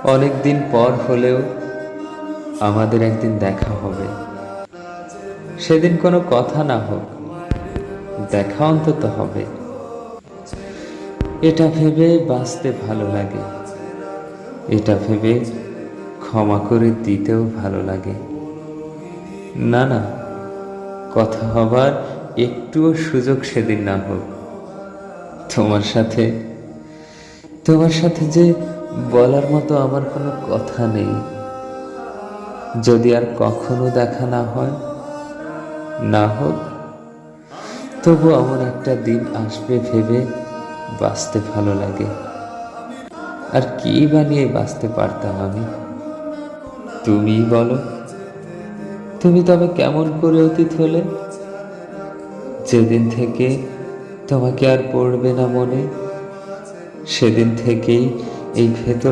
অনেক দিন পর হলেও আমাদের একদিন দেখা হবে। সেদিন কোনো কথা না হোক, দেখা অন্তত হবে। এটা ভেবে বাঁচতে ভালো লাগে, এটা ভেবে ক্ষমা করে দিতেও ভালো লাগে। না না, কথা হবার একটুও সুযোগ সেদিন না হোক। তোমার সাথে তোমার সাথে যে বলার মতো আমার কোনো কথা নেই। যদি আর কখনো দেখা না হয়, না হোক, তবু আমার একটা দিন আসবে ভেবে বাঁচতে ভালো লাগে। আর কি বানিয়ে বাঁচতে পারতাম আমি? তুমিই বলো, তুমি তবে কেমন করে অতীত হলে? যেদিন থেকে তোমাকে আর পড়বে না মনে, সেদিন থেকেই এই ভেতর